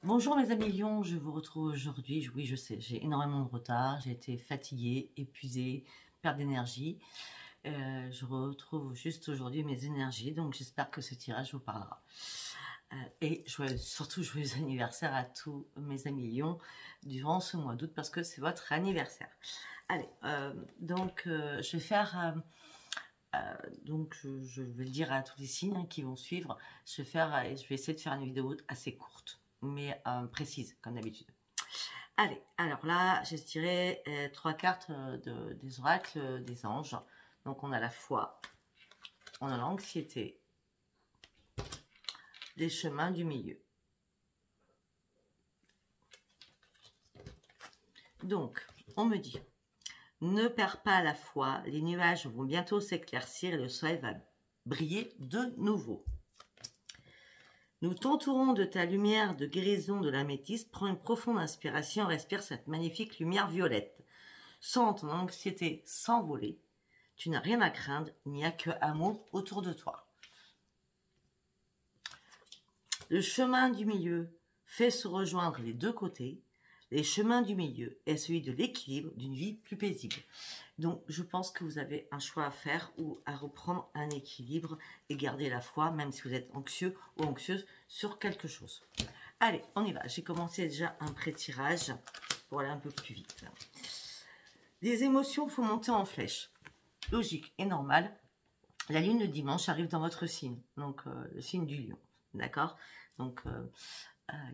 Bonjour mes amis Lions, je vous retrouve aujourd'hui. Oui, je sais, j'ai énormément de retard, j'ai été fatiguée, épuisée, perte d'énergie. Je retrouve juste aujourd'hui mes énergies, donc j'espère que ce tirage vous parlera. Et surtout joyeux anniversaire à tous mes amis Lions durant ce mois d'août parce que c'est votre anniversaire. Allez, je vais faire... je vais le dire à tous les signes qui vont suivre. Je vais essayer de faire une vidéo assez courte, mais précise, comme d'habitude. Allez, alors là, j'ai tiré 3 cartes des oracles des anges. Donc, on a la foi, on a l'anxiété, les chemins du milieu. Donc, on me dit, ne perds pas la foi, les nuages vont bientôt s'éclaircir et le soleil va briller de nouveau. Nous t'entourons de ta lumière de guérison de l'améthyste. Prends une profonde inspiration, respire cette magnifique lumière violette. Sens ton anxiété s'envoler. Tu n'as rien à craindre, il n'y a que amour autour de toi. Le chemin du milieu fait se rejoindre les deux côtés. Les chemins du milieu est celui de l'équilibre d'une vie plus paisible. Donc, je pense que vous avez un choix à faire ou à reprendre un équilibre et garder la foi, même si vous êtes anxieux ou anxieuse sur quelque chose. Allez, on y va. J'ai commencé déjà un pré-tirage pour aller un peu plus vite. Les émotions font monter en flèche. Logique et normal. La lune de dimanche arrive dans votre signe, donc le signe du lion. D'accord? Donc,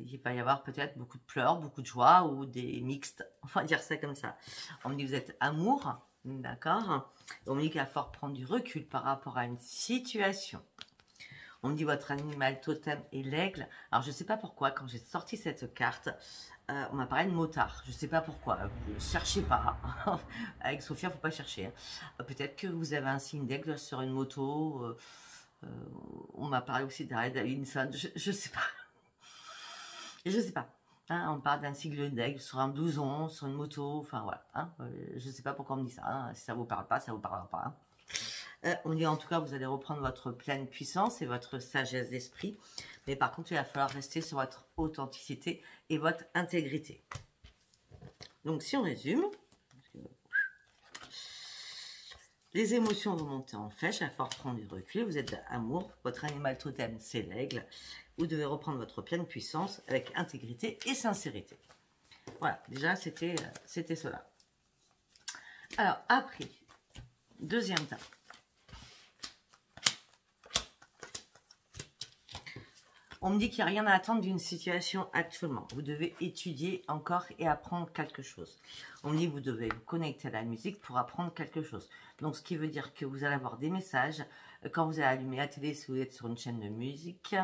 il va y avoir peut-être beaucoup de pleurs, beaucoup de joie ou des mixtes. On va dire ça comme ça. On me dit vous êtes amour, d'accord? On me dit qu'il va falloir prendre du recul par rapport à une situation. On me dit votre animal totem est l'aigle. Alors, je ne sais pas pourquoi, quand j'ai sorti cette carte, on m'a parlé de motard. Je ne sais pas pourquoi. Ne cherchez pas. Avec Sophia, il ne faut pas chercher. Hein. Peut-être que vous avez un signe d'aigle sur une moto. On m'a parlé aussi d'Harley Davidson. Je ne sais pas. Je ne sais pas. Hein, on parle d'un sigle d'aigle sur un blouson, sur une moto. Enfin, voilà. Hein. Je ne sais pas pourquoi on me dit ça. Hein. Si ça ne vous parle pas, ça ne vous parlera pas. Hein. On dit en tout cas, vous allez reprendre votre pleine puissance et votre sagesse d'esprit. Mais par contre, il va falloir rester sur votre authenticité et votre intégrité. Donc, si on résume, les émotions vont monter en flèche, il va falloir prendre du recul. Vous êtes d'amour, votre animal totem, c'est l'aigle. Vous devez reprendre votre pleine puissance avec intégrité et sincérité. Voilà, déjà, c'était cela. Alors, après, deuxième tas. On me dit qu'il n'y a rien à attendre d'une situation actuellement. Vous devez étudier encore et apprendre quelque chose. On me dit que vous devez vous connecter à la musique pour apprendre quelque chose. Donc, ce qui veut dire que vous allez avoir des messages quand vous allez allumer la télé si vous êtes sur une chaîne de musique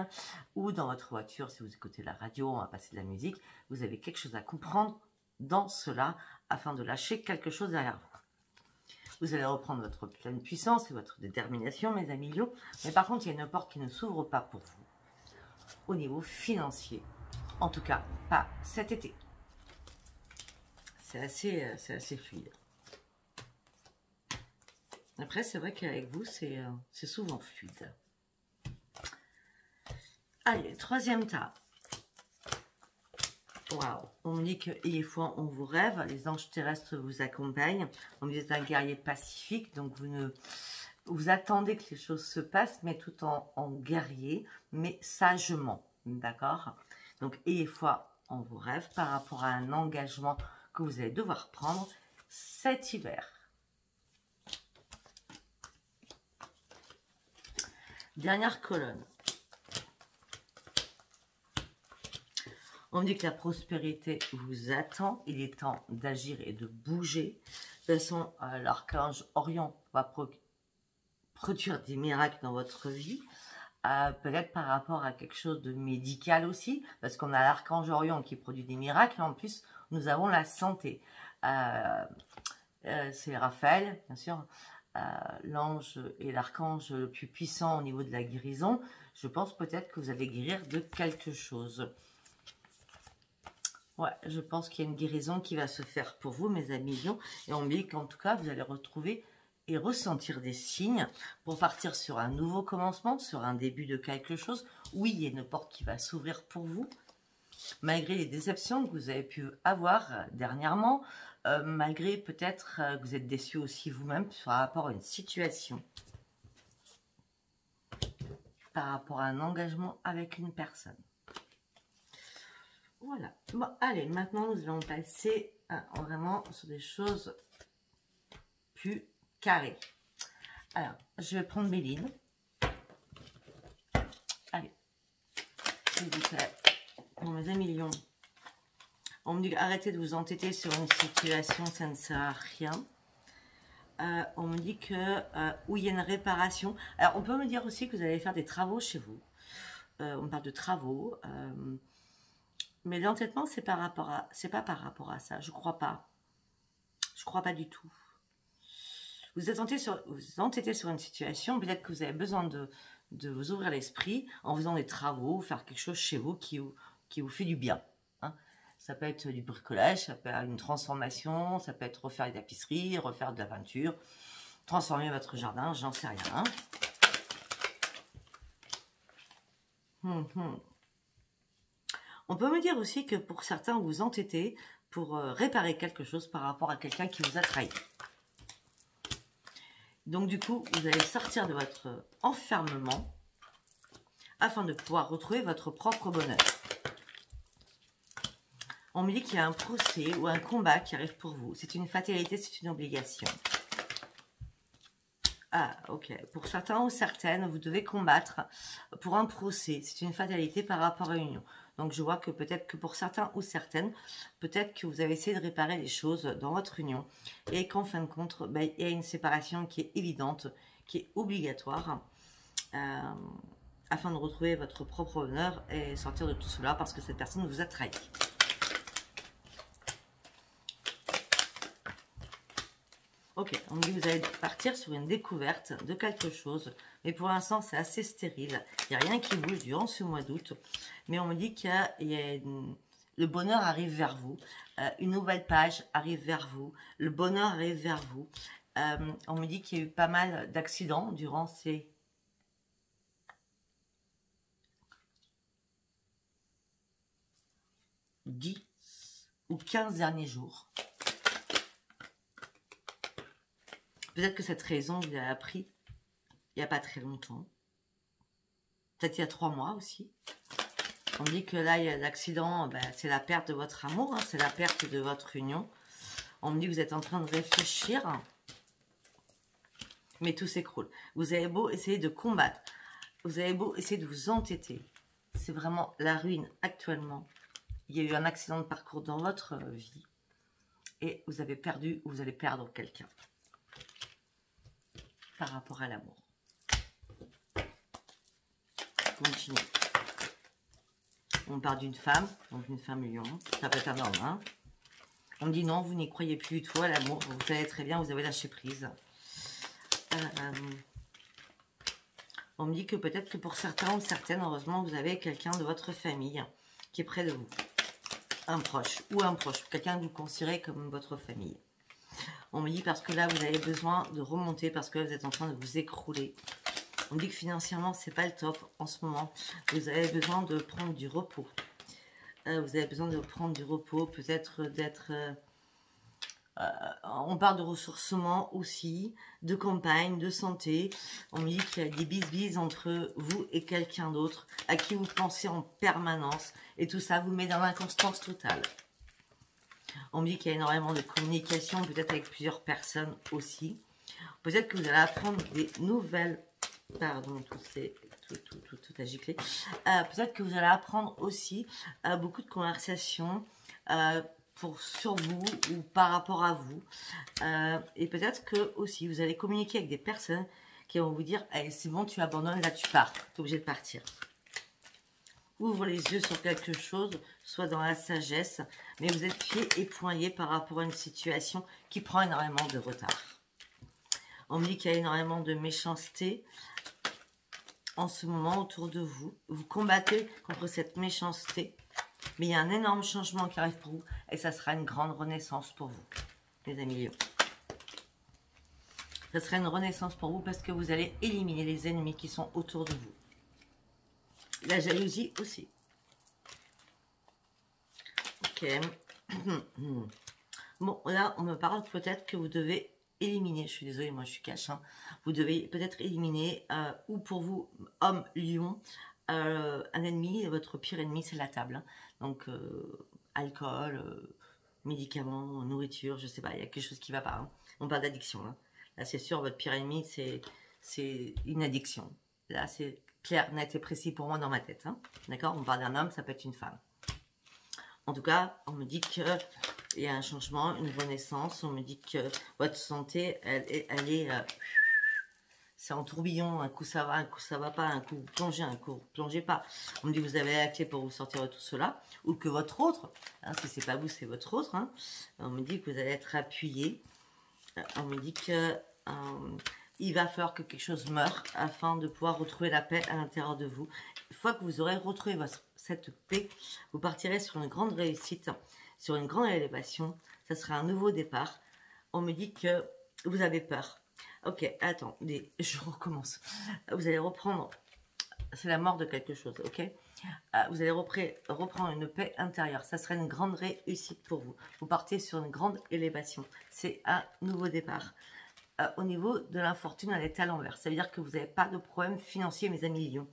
ou dans votre voiture si vous écoutez la radio, on va passer de la musique. Vous avez quelque chose à comprendre dans cela afin de lâcher quelque chose derrière vous. Vous allez reprendre votre pleine puissance et votre détermination, mes amis Lions. Mais par contre, il y a une porte qui ne s'ouvre pas pour vous au niveau financier. En tout cas, pas cet été. C'est assez fluide. Après, c'est vrai qu'avec vous, c'est souvent fluide. Allez, troisième tas. Waouh. On me dit que ayez foi, on vous rêve. Les anges terrestres vous accompagnent. On me dit que vous êtes un guerrier pacifique, donc vous attendez que les choses se passent, mais tout en guerrier, mais sagement. D'accord? Donc, ayez foi en vos rêves par rapport à un engagement que vous allez devoir prendre cet hiver. Dernière colonne. On me dit que la prospérité vous attend. Il est temps d'agir et de bouger. De toute façon, l'archange Orion va produire des miracles dans votre vie. Peut-être par rapport à quelque chose de médical aussi, parce qu'on a l'archange Orion qui produit des miracles, en plus, nous avons la santé. C'est Raphaël, bien sûr, l'ange et l'archange le plus puissant au niveau de la guérison. Je pense peut-être que vous allez guérir de quelque chose. Ouais, je pense qu'il y a une guérison qui va se faire pour vous, mes amis Lions, et on me dit qu'en tout cas, vous allez retrouver et ressentir des signes pour partir sur un nouveau commencement, sur un début de quelque chose. Oui, il y a une porte qui va s'ouvrir pour vous. malgré les déceptions que vous avez pu avoir dernièrement, malgré peut-être que vous êtes déçu aussi vous-même par rapport à une situation, par rapport à un engagement avec une personne. Voilà. Bon, allez, maintenant nous allons passer vraiment sur des choses plus carrées. Alors, je vais prendre Béline. Allez, s'il vous plaît, pour mes amis lions. On me dit arrêtez de vous entêter sur une situation, ça ne sert à rien. On me dit que où il y a une réparation. Alors, on peut me dire aussi que vous allez faire des travaux chez vous. On parle de travaux. Mais l'entêtement, c'est pas par rapport à ça. Je crois pas. Je crois pas du tout. Vous êtes entêté sur une situation. Peut-être que vous avez besoin de vous ouvrir l'esprit en faisant des travaux, faire quelque chose chez vous qui vous fait du bien. Hein. Ça peut être du bricolage, ça peut être une transformation, ça peut être refaire des tapisseries, refaire de la peinture, transformer votre jardin, j'en sais rien. On peut me dire aussi que pour certains, vous vous entêtez pour réparer quelque chose par rapport à quelqu'un qui vous a trahi. Donc du coup, vous allez sortir de votre enfermement afin de pouvoir retrouver votre propre bonheur. On me dit qu'il y a un procès ou un combat qui arrive pour vous. C'est une fatalité, c'est une obligation. Ah, ok. Pour certains ou certaines, vous devez combattre pour un procès. C'est une fatalité par rapport à une union. Donc, je vois que peut-être que pour certains ou certaines, peut-être que vous avez essayé de réparer des choses dans votre union et qu'en fin de compte, ben, il y a une séparation qui est évidente, qui est obligatoire afin de retrouver votre propre bonheur et sortir de tout cela parce que cette personne vous a trahi. Ok, on me dit que vous allez partir sur une découverte de quelque chose. Mais pour l'instant, c'est assez stérile. Il n'y a rien qui bouge durant ce mois d'août. Mais on me dit que le bonheur arrive vers vous. Une nouvelle page arrive vers vous. Le bonheur arrive vers vous. On me dit qu'il y a eu pas mal d'accidents durant ces 10 ou 15 derniers jours. Peut-être que cette raison, vous l'avez appris il n'y a pas très longtemps. Peut-être il y a 3 mois aussi. On dit que là, il y a l'accident, ben, c'est la perte de votre amour, hein, c'est la perte de votre union. On me dit que vous êtes en train de réfléchir, mais tout s'écroule. Vous avez beau essayer de combattre, vous avez beau essayer de vous entêter. C'est vraiment la ruine actuellement. Il y a eu un accident de parcours dans votre vie et vous avez perdu ou vous allez perdre quelqu'un par rapport à l'amour. Continuez. On parle d'une femme, donc une femme lion. Ça peut être un homme. Hein. On me dit non, vous n'y croyez plus du tout à l'amour. Vous savez très bien, vous avez lâché prise. On me dit que peut-être que pour certains ou certaines, heureusement, vous avez quelqu'un de votre famille qui est près de vous. Un proche ou un proche. Quelqu'un que vous considérez comme votre famille. On me dit parce que là, vous avez besoin de remonter parce que vous êtes en train de vous écrouler. On me dit que financièrement, c'est pas le top en ce moment. Vous avez besoin de prendre du repos. Vous avez besoin de prendre du repos, peut-être d'être... on parle de ressourcement aussi, de campagne, de santé. On me dit qu'il y a des bisbises entre vous et quelqu'un d'autre à qui vous pensez en permanence. Et tout ça vous met dans l'inconstance totale. On me dit qu'il y a énormément de communication, peut-être avec plusieurs personnes aussi. Peut-être que vous allez apprendre des nouvelles... Pardon, tout a giclé. Peut-être que vous allez apprendre aussi beaucoup de conversations sur vous ou par rapport à vous. Et peut-être que aussi vous allez communiquer avec des personnes qui vont vous dire hey, c'est bon, tu abandonnes, là tu pars. Tu es obligé de partir. Ouvre les yeux sur quelque chose, soit dans la sagesse, mais vous êtes pieds et poings par rapport à une situation qui prend énormément de retard. On me dit qu'il y a énormément de méchanceté en ce moment autour de vous. Vous combattez contre cette méchanceté, mais il y a un énorme changement qui arrive pour vous et ça sera une grande renaissance pour vous, les amis Lions. Ça sera une renaissance pour vous parce que vous allez éliminer les ennemis qui sont autour de vous. La jalousie aussi. Ok. Bon, là, on me parle peut-être que vous devez éliminer, je suis désolée, moi je suis cash, hein, vous devez peut-être éliminer, ou pour vous, homme, lion, un ennemi, votre pire ennemi, c'est la table. Hein. Donc, alcool, médicaments, nourriture, je sais pas, il y a quelque chose qui va pas. Hein. On parle d'addiction. Hein. Là, c'est sûr, votre pire ennemi, c'est une addiction. Là, c'est clair, net et précis pour moi dans ma tête. Hein. D'accord? On parle d'un homme, ça peut être une femme. En tout cas, on me dit qu'il y a un changement, une renaissance. On me dit que votre santé, elle est c'est en tourbillon. Un coup ça va, un coup ça va pas. Un coup vous plongez, un coup vous plongez pas. On me dit que vous avez la clé pour vous sortir de tout cela. Ou que votre autre, hein, si c'est pas vous, c'est votre autre. Hein, on me dit que vous allez être appuyé. On me dit que il va falloir que quelque chose meure afin de pouvoir retrouver la paix à l'intérieur de vous. Une fois que vous aurez retrouvé cette paix, vous partirez sur une grande réussite, sur une grande élévation. Ça sera un nouveau départ. On me dit que vous avez peur. Ok, attendez, je recommence. Vous allez reprendre, c'est la mort de quelque chose, ok? Vous allez reprendre une paix intérieure. Ça sera une grande réussite pour vous. Vous partez sur une grande élévation. C'est un nouveau départ. Au niveau de l'infortune, elle est à l'envers. Ça veut dire que vous n'avez pas de problème financier, mes amis lions.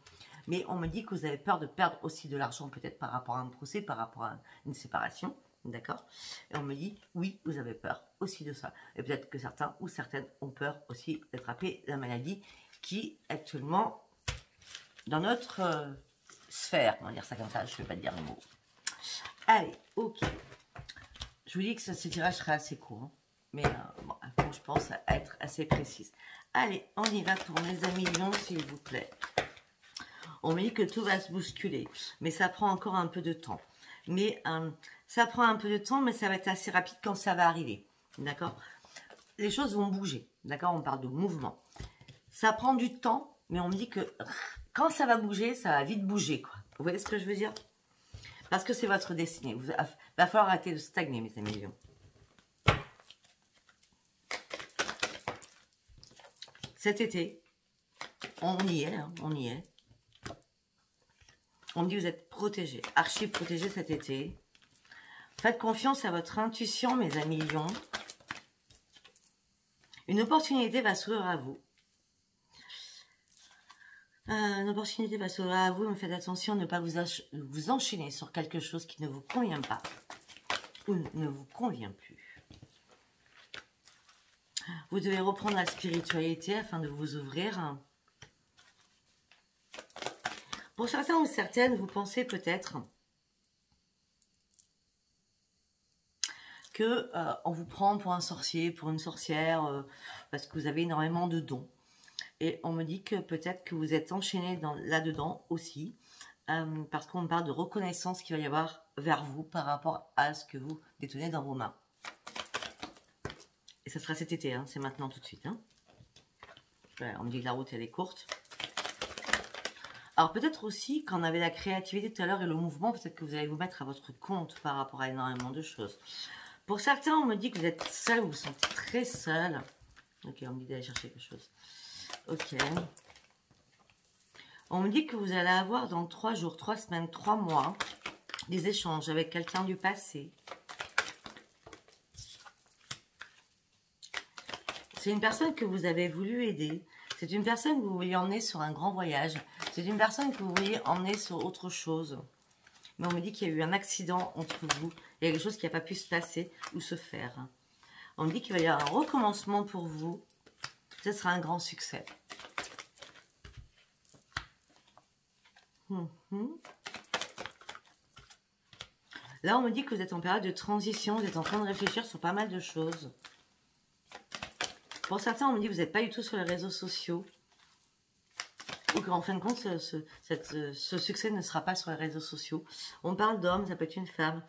Mais on me dit que vous avez peur de perdre aussi de l'argent, peut-être par rapport à un procès, par rapport à une séparation. D'accord? Et on me dit, oui, vous avez peur aussi de ça. Et peut-être que certains ou certaines ont peur aussi d'attraper la maladie qui, actuellement, dans notre sphère, on va dire ça comme ça, je ne vais pas dire le mot. Allez, ok. Je vous dis que ce tirage sera assez court. Hein. Mais bon, je pense à être assez précise. Allez, on y va pour mes amis lions, s'il vous plaît. On me dit que tout va se bousculer, mais ça prend encore un peu de temps. Mais ça prend un peu de temps, mais ça va être assez rapide quand ça va arriver. D'accord? Les choses vont bouger. D'accord? On parle de mouvement. Ça prend du temps, mais on me dit que quand ça va bouger, ça va vite bouger. Quoi. Vous voyez ce que je veux dire? Parce que c'est votre destinée. Il va falloir arrêter de stagner, mes amis lions. Cet été, on y est, hein, on y est. On me dit que vous êtes protégés, archi protégés cet été. Faites confiance à votre intuition, mes amis lions. Une opportunité va s'ouvrir à vous. Une opportunité va s'ouvrir à vous, mais faites attention à ne pas vous enchaîner sur quelque chose qui ne vous convient pas ou ne vous convient plus. Vous devez reprendre la spiritualité afin de vous ouvrir. Pour certains ou certaines, vous pensez peut-être que on vous prend pour un sorcier, pour une sorcière, parce que vous avez énormément de dons. Et on me dit que peut-être que vous êtes enchaîné là-dedans aussi, parce qu'on me parle de reconnaissance qu'il va y avoir vers vous par rapport à ce que vous détenez dans vos mains. Et ça sera cet été, hein, c'est maintenant tout de suite. Hein. Voilà, on me dit que la route elle est courte. Alors peut-être aussi, quand on avait la créativité tout à l'heure et le mouvement, peut-être que vous allez vous mettre à votre compte par rapport à énormément de choses. Pour certains, on me dit que vous êtes seul, vous vous sentez très seul. Ok, on me dit d'aller chercher quelque chose. Ok. On me dit que vous allez avoir dans 3 jours, 3 semaines, 3 mois, des échanges avec quelqu'un du passé. C'est une personne que vous avez voulu aider. C'est une personne que vous vouliez emmener sur un grand voyage. C'est une personne que vous vouliez emmener sur autre chose. Mais on me dit qu'il y a eu un accident entre vous. Il y a quelque chose qui n'a pas pu se passer ou se faire. On me dit qu'il va y avoir un recommencement pour vous. Ce sera un grand succès. Là, on me dit que vous êtes en période de transition. Vous êtes en train de réfléchir sur pas mal de choses. Pour certains, on me dit que vous n'êtes pas du tout sur les réseaux sociaux. Ou qu'en fin de compte, ce succès ne sera pas sur les réseaux sociaux. On parle d'homme, ça peut être une femme.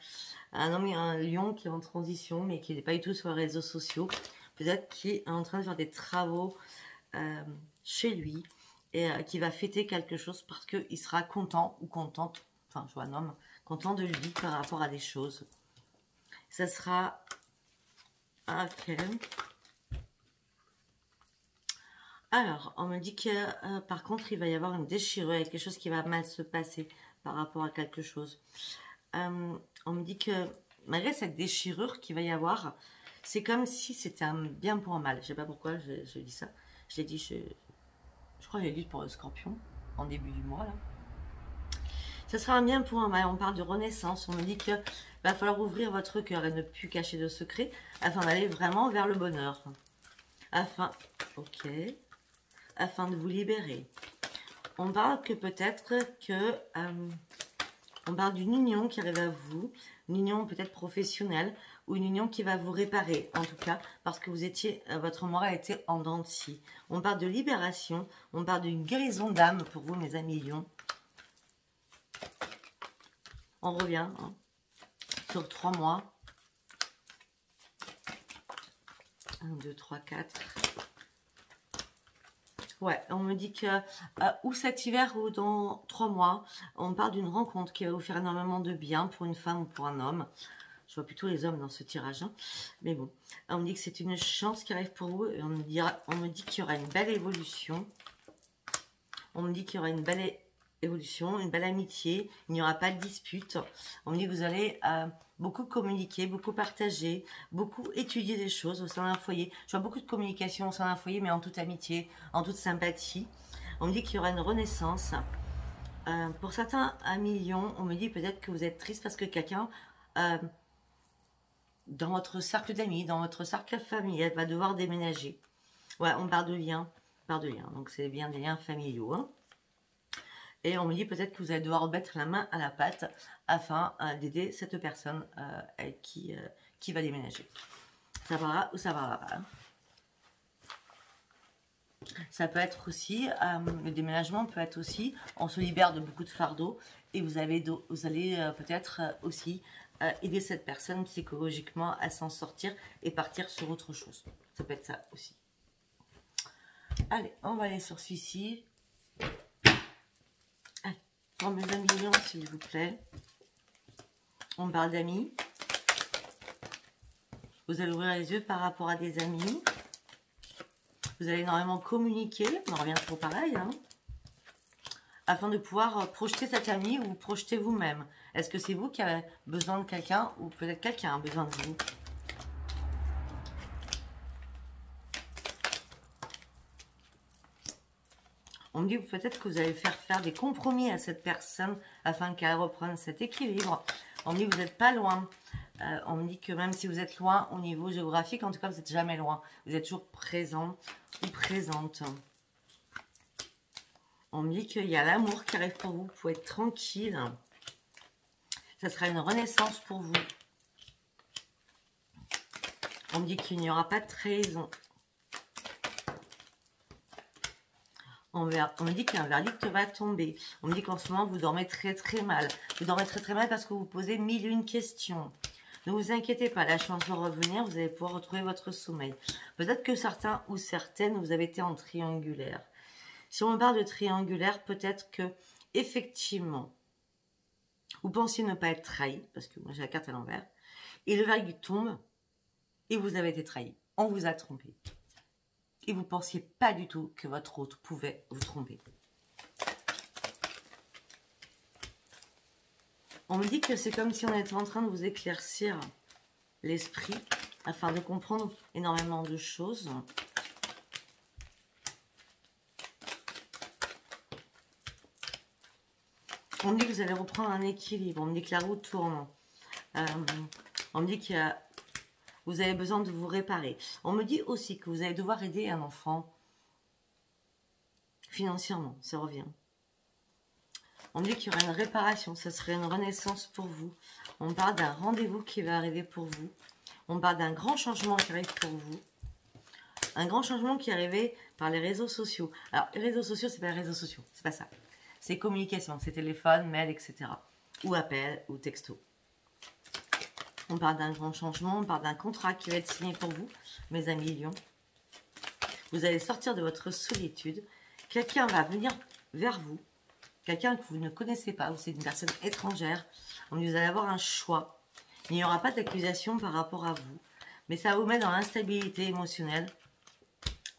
Un homme et un lion qui est en transition, mais qui n'est pas du tout sur les réseaux sociaux. Peut-être qui est en train de faire des travaux chez lui. Et qui va fêter quelque chose parce qu'il sera content ou contente. Enfin, je vois un homme content de lui par rapport à des choses. Ça sera... Ok. Alors, on me dit que par contre, il va y avoir une déchirure, il y a quelque chose qui va mal se passer par rapport à quelque chose. On me dit que malgré cette déchirure qu'il va y avoir, c'est comme si c'était un bien pour un mal. Je sais pas pourquoi je dis ça. Je l'ai dit, je crois que j'ai dit pour le scorpion, en début du mois, là. Ce sera un bien pour un mal. On parle de renaissance. On me dit qu'il va falloir ouvrir votre cœur et ne plus cacher de secrets afin d'aller vraiment vers le bonheur. Afin de vous libérer. On parle que peut-être que... on parle d'une union qui arrive à vous, une union peut-être professionnelle ou une union qui va vous réparer, en tout cas, parce que vous étiez, votre moral était en dents de scie. On parle de libération, on parle d'une guérison d'âme pour vous, mes amis lions. On revient sur 3 mois. 1, 2, 3, 4. Ouais, on me dit que ou cet hiver ou dans 3 mois, on parle d'une rencontre qui va vous faire énormément de bien pour une femme ou pour un homme. Je vois plutôt les hommes dans ce tirage, hein. Mais bon, on me dit que c'est une chance qui arrive pour vous et on me dit qu'il y aura une belle évolution. On me dit qu'il y aura une belle évolution, une belle amitié, il n'y aura pas de dispute. On me dit que vous allez beaucoup communiquer, beaucoup partager, beaucoup étudier des choses au sein d'un foyer. Je vois beaucoup de communication au sein d'un foyer, mais en toute amitié, en toute sympathie. On me dit qu'il y aura une renaissance. Pour certains amis lions, on me dit peut-être que vous êtes triste parce que quelqu'un, dans votre cercle d'amis, dans votre cercle familial, va devoir déménager. Ouais, on parle de liens, donc c'est bien des liens familiaux, hein. Et on me dit peut-être que vous allez devoir mettre la main à la pâte afin d'aider cette personne qui va déménager. Ça va ou ça va pas, hein. Ça peut être aussi, le déménagement peut être aussi, on se libère de beaucoup de fardeaux et vous allez peut-être aussi aider cette personne psychologiquement à s'en sortir et partir sur autre chose. Ça peut être ça aussi. Allez, on va aller sur celui-ci. Pour mes amis lions, s'il vous plaît. On parle d'amis. Vous allez ouvrir les yeux par rapport à des amis. Vous allez énormément communiquer. On revient toujours pareil, hein, afin de pouvoir projeter cet ami ou projeter vous-même. Est-ce que c'est vous qui avez besoin de quelqu'un ou peut-être quelqu'un a besoin de vous? On me dit peut-être que vous allez faire des compromis à cette personne afin qu'elle reprenne cet équilibre. On me dit que vous n'êtes pas loin. On me dit que même si vous êtes loin au niveau géographique, en tout cas, vous n'êtes jamais loin. Vous êtes toujours présent ou présente. On me dit qu'il y a l'amour qui arrive pour vous. Vous pouvez être tranquille. Ça sera une renaissance pour vous. On me dit qu'il n'y aura pas de trahison. On me dit qu'un verdict va tomber. On me dit qu'en ce moment, vous dormez très très mal. Vous dormez très très mal parce que vous posez 1001 questions. Ne vous inquiétez pas, la chance va revenir. Vous allez pouvoir retrouver votre sommeil. Peut-être que certains ou certaines, vous avez été en triangulaire. Si on parle de triangulaire, peut-être que effectivement, vous pensiez ne pas être trahi, parce que moi j'ai la carte à l'envers, et le verdict tombe, et vous avez été trahi. On vous a trompé. Et vous ne pensiez pas du tout que votre hôte pouvait vous tromper. On me dit que c'est comme si on était en train de vous éclaircir l'esprit afin de comprendre énormément de choses. On me dit que vous allez reprendre un équilibre. On me dit que la roue tourne. On me dit qu'il y a... Vous avez besoin de vous réparer. On me dit aussi que vous allez devoir aider un enfant financièrement. Ça revient. On me dit qu'il y aura une réparation. Ça serait une renaissance pour vous. On parle d'un rendez-vous qui va arriver pour vous. On parle d'un grand changement qui arrive pour vous. Un grand changement qui est arrivé par les réseaux sociaux. Alors, les réseaux sociaux, c'est pas les réseaux sociaux. C'est pas ça. C'est communication. C'est téléphone, mail, etc. Ou appel, ou texto. On parle d'un grand changement, on parle d'un contrat qui va être signé pour vous, mes amis lions. Vous allez sortir de votre solitude. Quelqu'un va venir vers vous. Quelqu'un que vous ne connaissez pas, ou c'est une personne étrangère. Vous allez avoir un choix. Il n'y aura pas d'accusation par rapport à vous. Mais ça vous met dans l'instabilité émotionnelle.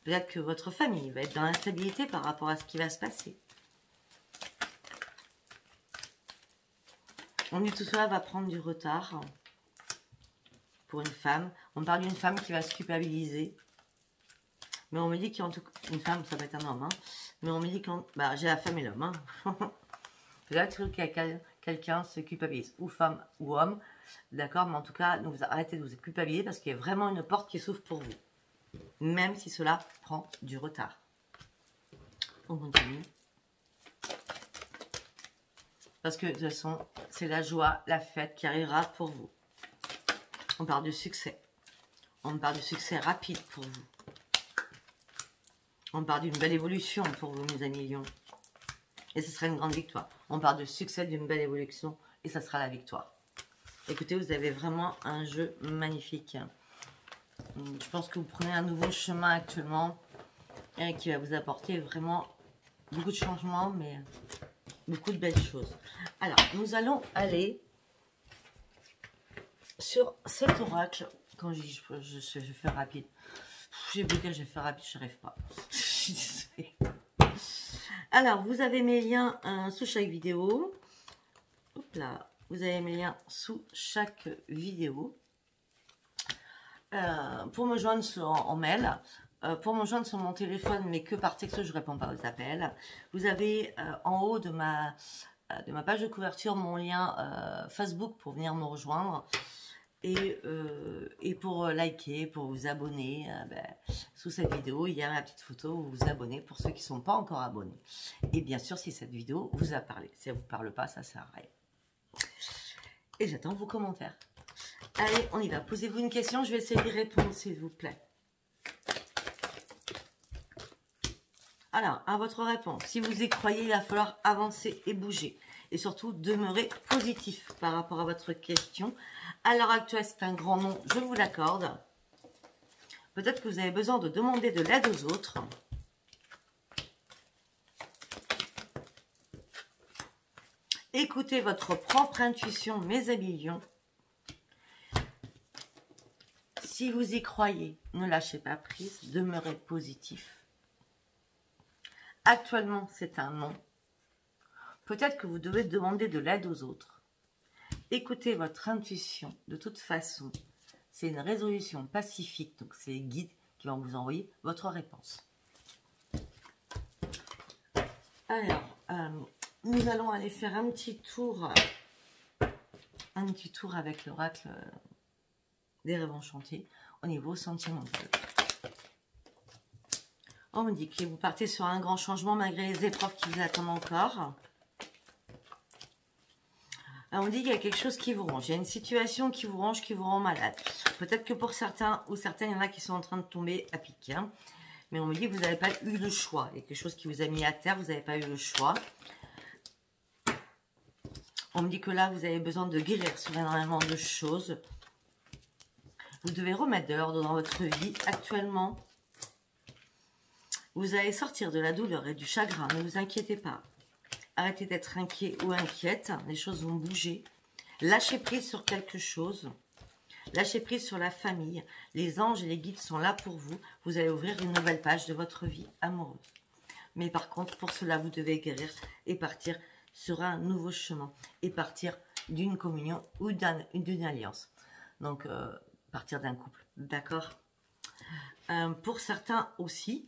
Peut-être que votre famille va être dans l'instabilité par rapport à ce qui va se passer. On dit tout cela va prendre du retard. pour une femme. On parle d'une femme qui va se culpabiliser. Mais on me dit qu'en tout cas, une femme, ça peut être un homme. Hein. Mais on me dit que bah, j'ai la femme et l'homme. Hein. Peut-être que quelqu'un se culpabilise, ou femme ou homme. D'accord, mais en tout cas, vous arrêtez de vous culpabiliser parce qu'il y a vraiment une porte qui s'ouvre pour vous. Même si cela prend du retard. On continue. Parce que de toute façon, c'est la joie, la fête qui arrivera pour vous. On parle de succès. On parle de succès rapide pour vous. On parle d'une belle évolution pour vous, mes amis lions. Et ce sera une grande victoire. On parle de succès, d'une belle évolution. Et ça sera la victoire. Écoutez, vous avez vraiment un jeu magnifique. Je pense que vous prenez un nouveau chemin actuellement. Et qui va vous apporter vraiment beaucoup de changements. Mais beaucoup de belles choses. Alors, nous allons aller sur cet oracle. Quand je dis je fais rapide. J'ai beau dire je vais faire rapide, je n'arrive pas. Je suis désolée. Alors, vous avez mes liens sous chaque vidéo. Hop là, vous avez mes liens sous chaque vidéo. Pour me joindre en mail, pour me joindre sur mon téléphone, mais que par texto, je ne réponds pas aux appels. Vous avez en haut de ma page de couverture mon lien Facebook pour venir me rejoindre. Et pour liker, pour vous abonner, sous cette vidéo, il y a ma petite photo où vous vous abonnez pour ceux qui ne sont pas encore abonnés. Et bien sûr, si cette vidéo vous a parlé. Si elle ne vous parle pas, ça ne sert à rien. Et j'attends vos commentaires. Allez, on y va. Posez-vous une question, je vais essayer d'y répondre, s'il vous plaît. Alors, à votre réponse, si vous y croyez, il va falloir avancer et bouger. Et surtout, demeurer positif par rapport à votre question. À l'heure actuelle, c'est un grand nom, je vous l'accorde. Peut-être que vous avez besoin de demander de l'aide aux autres. Écoutez votre propre intuition, mes amis lions. Si vous y croyez, ne lâchez pas prise, demeurez positif. Actuellement, c'est un non. Peut-être que vous devez demander de l'aide aux autres. Écoutez votre intuition. De toute façon, c'est une résolution pacifique. Donc, c'est les guides qui vont vous envoyer votre réponse. Alors, nous allons aller faire un petit tour avec l'oracle des rêves enchantés au niveau sentimental. On me dit que vous partez sur un grand changement malgré les épreuves qui vous attendent encore. On me dit qu'il y a quelque chose qui vous ronge. Il y a une situation qui vous ronge, qui vous rend malade. Peut-être que pour certains ou certaines, il y en a qui sont en train de tomber à pic. Hein. Mais on me dit que vous n'avez pas eu le choix. Il y a quelque chose qui vous a mis à terre, vous n'avez pas eu le choix. On me dit que là, vous avez besoin de guérir sur énormément de choses. Vous devez remettre de l'ordre dans votre vie actuellement. Vous allez sortir de la douleur et du chagrin. Ne vous inquiétez pas. Arrêtez d'être inquiet ou inquiète. Les choses vont bouger. Lâchez prise sur quelque chose. Lâchez prise sur la famille. Les anges et les guides sont là pour vous. Vous allez ouvrir une nouvelle page de votre vie amoureuse. Mais par contre, pour cela, vous devez guérir et partir sur un nouveau chemin. Et partir d'une communion ou d'une alliance. Donc, partir d'un couple. D'accord? Pour certains aussi,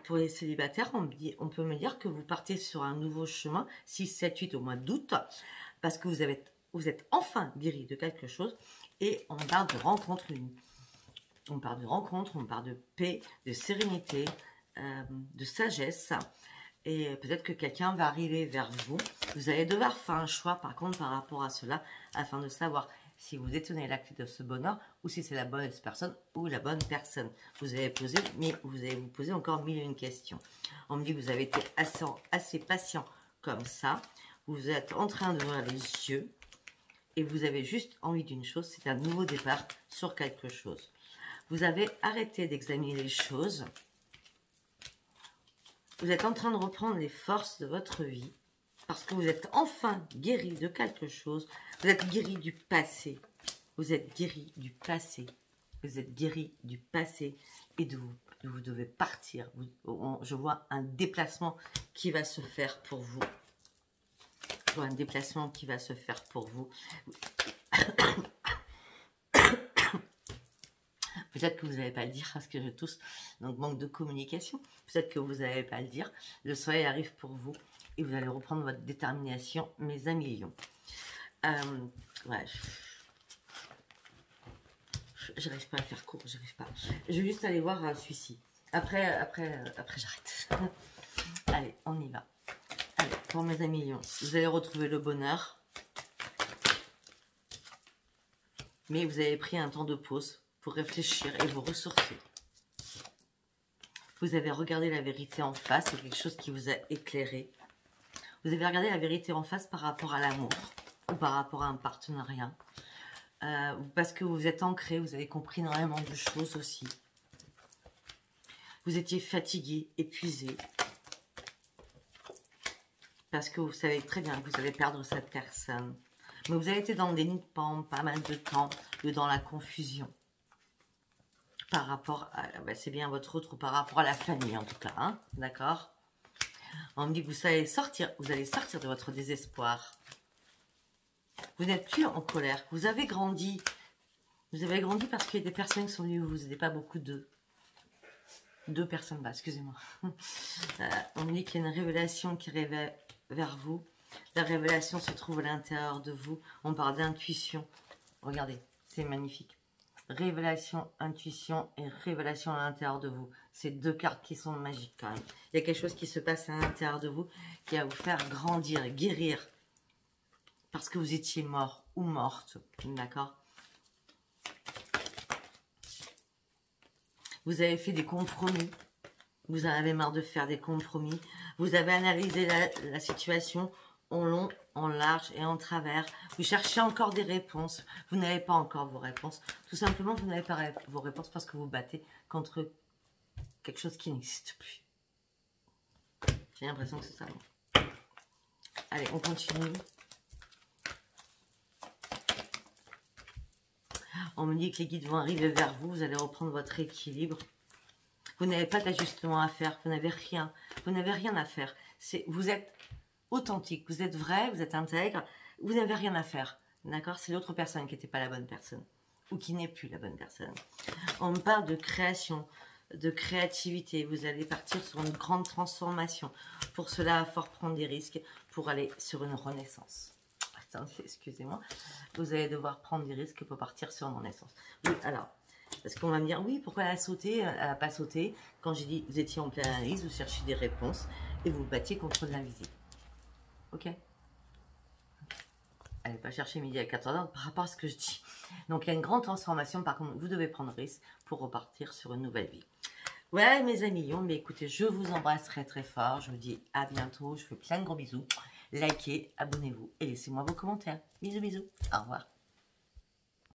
pour les célibataires, on peut me dire que vous partez sur un nouveau chemin, 6, 7, 8 au mois d'août, parce que vous êtes enfin guéri de quelque chose, et on parle de rencontre, on parle de paix, de sérénité, de sagesse, et peut-être que quelqu'un va arriver vers vous. Vous allez devoir faire un choix, par contre, par rapport à cela, afin de savoir si vous détenez la clé de ce bonheur ou si c'est la bonne personne ou la bonne personne. Vous allez vous poser encore 1001 questions. On me dit que vous avez été assez patient comme ça. Vous êtes en train d'ouvrir les yeux et vous avez juste envie d'une chose, c'est un nouveau départ sur quelque chose. Vous avez arrêté d'examiner les choses. Vous êtes en train de reprendre les forces de votre vie. Parce que vous êtes enfin guéri de quelque chose. Vous êtes guéri du passé. Vous êtes guéri du passé. Vous êtes guéri du passé. Et vous devez partir. Je vois un déplacement qui va se faire pour vous. Je vois un déplacement qui va se faire pour vous. Peut-être que vous n'allez pas le dire parce que je tousse, donc manque de communication. Peut-être que vous n'allez pas le dire. Le soleil arrive pour vous et vous allez reprendre votre détermination, mes amis lions. Ouais, j'arrive pas à faire court, j'arrive pas. Je vais juste aller voir celui-ci. Après j'arrête. Allez, on y va. Allez, pour mes amis lions, vous allez retrouver le bonheur. Mais vous avez pris un temps de pause pour réfléchir et vous ressourcer. Vous avez regardé la vérité en face, c'est quelque chose qui vous a éclairé. Vous avez regardé la vérité en face par rapport à l'amour ou par rapport à un partenariat. Parce que vous êtes ancré, vous avez compris énormément de choses aussi. Vous étiez fatigué, épuisé. Parce que vous savez très bien que vous allez perdre cette personne. Mais vous avez été dans des nids de pente pas mal de temps, dans la confusion. Par rapport à, c'est bien votre autre, par rapport à la famille en tout cas, hein, d'accord? On me dit que vous allez sortir de votre désespoir. Vous n'êtes plus en colère, vous avez grandi. Vous avez grandi parce qu'il y a des personnes qui sont venues vous aider, pas beaucoup d'eux. Deux personnes, bah, excusez-moi. On me dit qu'il y a une révélation qui révèle vers vous. La révélation se trouve à l'intérieur de vous. On parle d'intuition. Regardez, c'est magnifique. Révélation, intuition et révélation à l'intérieur de vous. C'est deux cartes qui sont magiques quand même. Il y a quelque chose qui se passe à l'intérieur de vous qui va vous faire grandir, guérir. Parce que vous étiez mort ou morte. D'accord? Vous avez fait des compromis. Vous en avez marre de faire des compromis. Vous avez analysé la situation en long, en large et en travers. Vous cherchez encore des réponses. Vous n'avez pas encore vos réponses. Tout simplement, vous n'avez pas vos réponses parce que vous battez contre quelque chose qui n'existe plus. J'ai l'impression que c'est ça. Allez, on continue. On me dit que les guides vont arriver vers vous. Vous allez reprendre votre équilibre. Vous n'avez pas d'ajustement à faire. Vous n'avez rien. Vous n'avez rien à faire. Vous êtes authentique. Vous êtes vrai. Vous êtes intègre. Vous n'avez rien à faire. D'accord? C'est l'autre personne qui n'était pas la bonne personne. Ou qui n'est plus la bonne personne. On me parle de création, de créativité. Vous allez partir sur une grande transformation. Pour cela, il va falloir prendre des risques pour aller sur une renaissance. Attendez, excusez-moi. Vous allez devoir prendre des risques pour partir sur une renaissance. Oui, alors... Parce qu'on va me dire, oui, pourquoi elle a sauté, elle n'a pas sauté. Quand j'ai dit, vous étiez en pleine analyse, vous cherchiez des réponses et vous vous battiez contre l'invisible. Ok? Allez pas chercher midi à 14h par rapport à ce que je dis. Donc, il y a une grande transformation. Par contre, vous devez prendre risque pour repartir sur une nouvelle vie. Ouais, mes amis lions, mais écoutez, je vous embrasse très très fort. Je vous dis à bientôt. Je fais plein de gros bisous. Likez, abonnez-vous et laissez-moi vos commentaires. Bisous, bisous. Au revoir.